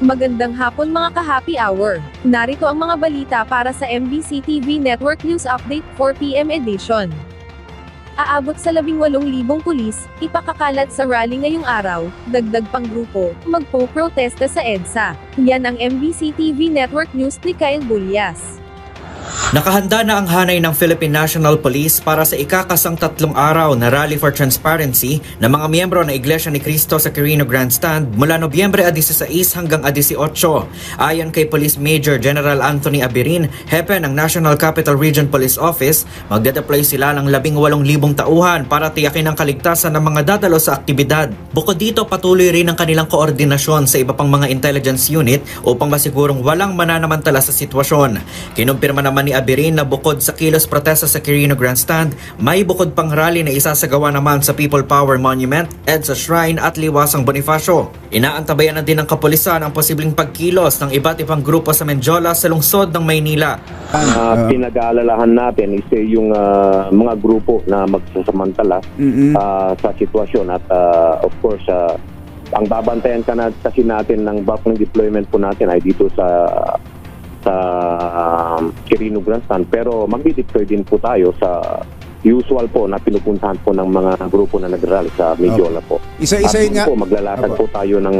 Magandang hapon mga ka-happy hour. Narito ang mga balita para sa MBC TV Network News Update 4 PM edition. Aabot sa 18,000 pulis, ipakakalat sa rally ngayong araw, dagdag pang grupo, magpo-protesta sa EDSA. Yan ang MBC TV Network News ni Kyle Bulyas. Nakahanda na ang hanay ng Philippine National Police para sa ikakasang 3 araw na Rally for Transparency ng mga miyembro ng Iglesia ni Cristo sa Quirino Grandstand mula Nobyembre 16 hanggang 18. Ayon kay Police Major General Anthony Abirin, hepe ng National Capital Region Police Office, magde-deploy sila ng 18,000 tauhan para tiyakin ang kaligtasan ng mga dadalo sa aktibidad. Bukod dito, patuloy rin ang kanilang koordinasyon sa iba pang mga intelligence unit upang masigurong walang mananamantala sa sitwasyon. Kinumpirma naman ni Abirin na bukod sa kilos protesta sa Quirino Grandstand, may bukod pang rally na isasagawa naman sa People Power Monument, EDSA Shrine at Liwasang Bonifacio. Inaantabayan na din ng kapulisan ang posibleng pagkilos ng iba't ibang grupo sa Menjola sa lungsod ng Maynila. Pinag-aalalahan natin is yung mga grupo na magsasamantala sa sitwasyon at of course ang babantayan kasi natin ng bulk ng deployment po natin ay dito sa Quirino Grandstand, pero magdi-deploy din po tayo sa usual po na pinupuntahan po ng mga grupo na nag-rally sa Medjola po. Isa-isahin nga po maglalatag po tayo ng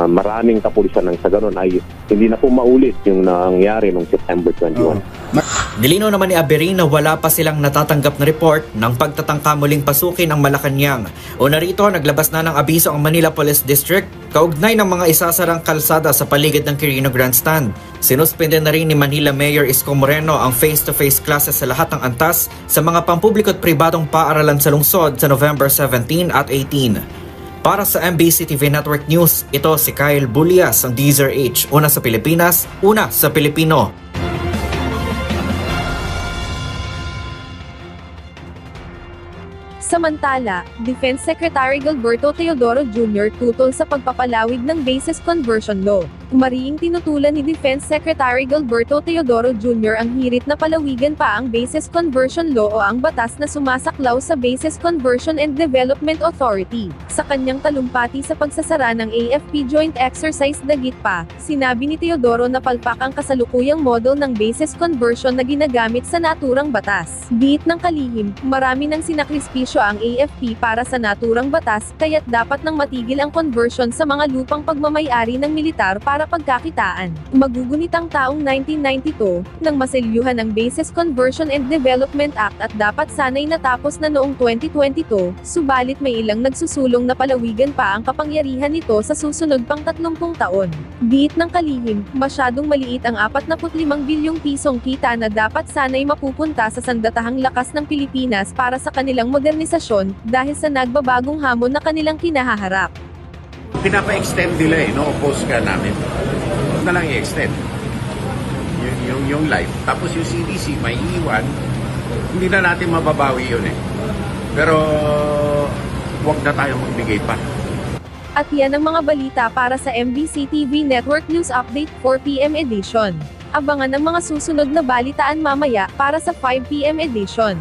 maraming kapulisan ng sa ganun ay hindi na po maulit yung nangyari noong September 21. Nilinaw naman ni Abirin na wala pa silang natatanggap na report ng pagtatangka muling pasukin ang Malacanang. Una rito, naglabas na ng abiso ang Manila Police District kaugnay ng mga isasarang kalsada sa paligid ng Quirino Grandstand. Sinuspende na rin ni Manila Mayor Isko Moreno ang face-to-face classes sa lahat ng antas sa mga pampubliko at pribadong paaralan sa lungsod sa November 17 at 18. Para sa MBC TV Network News, ito si Kyle Bulyas, ang Deezer H. Una sa Pilipinas, una sa Pilipino. Samantala, Defense Secretary Gilberto Teodoro Jr. tutol sa pagpapalawig ng Bases Conversion Law. Mariing tinutulan ni Defense Secretary Gilberto Teodoro Jr. ang hirit na palawigan pa ang Bases Conversion Law o ang batas na sumasaklaw sa Bases Conversion and Development Authority. Sa kanyang talumpati sa pagsasara ng AFP Joint Exercise Dagit pa, sinabi ni Teodoro na palpak ang kasalukuyang model ng Bases Conversion na ginagamit sa naturang batas. Diit ng kalihim, marami ng sinakrispisyo ang AFP para sa naturang batas, kaya't dapat nang matigil ang conversion sa mga lupang pagmamay-ari ng militar para pagkakitaan. Magugunit ang taong 1992, nang maselyuhan ang Bases Conversion and Development Act at dapat sanay natapos na noong 2022, subalit may ilang nagsusulong na palawigan pa ang kapangyarihan nito sa susunod pang 30 taon. Diit ng kalihim, masyadong maliit ang 45 bilyong pisong kita na dapat sanay mapupunta sa sandatahang lakas ng Pilipinas para sa kanilang modernisasyon, dahil sa nagbabagong hamon na kanilang kinahaharap. Pinapa-extend nila no-oppose ka namin. Huwag na lang i-extend yung life. Tapos yung CDC may iwan, hindi na natin mababawi yun Pero huwag na tayo magbigay pa. At yan ang mga balita para sa MBC TV Network News Update 4 PM edition. Abangan ang mga susunod na balitaan mamaya para sa 5 PM edition.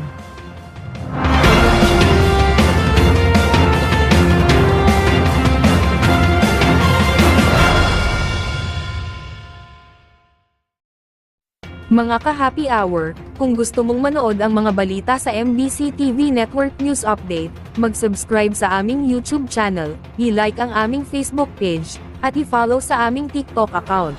Mga ka-happy hour, kung gusto mong manood ang mga balita sa MBC TV Network News Update, mag-subscribe sa aming YouTube channel, i-like ang aming Facebook page, at i-follow sa aming TikTok account.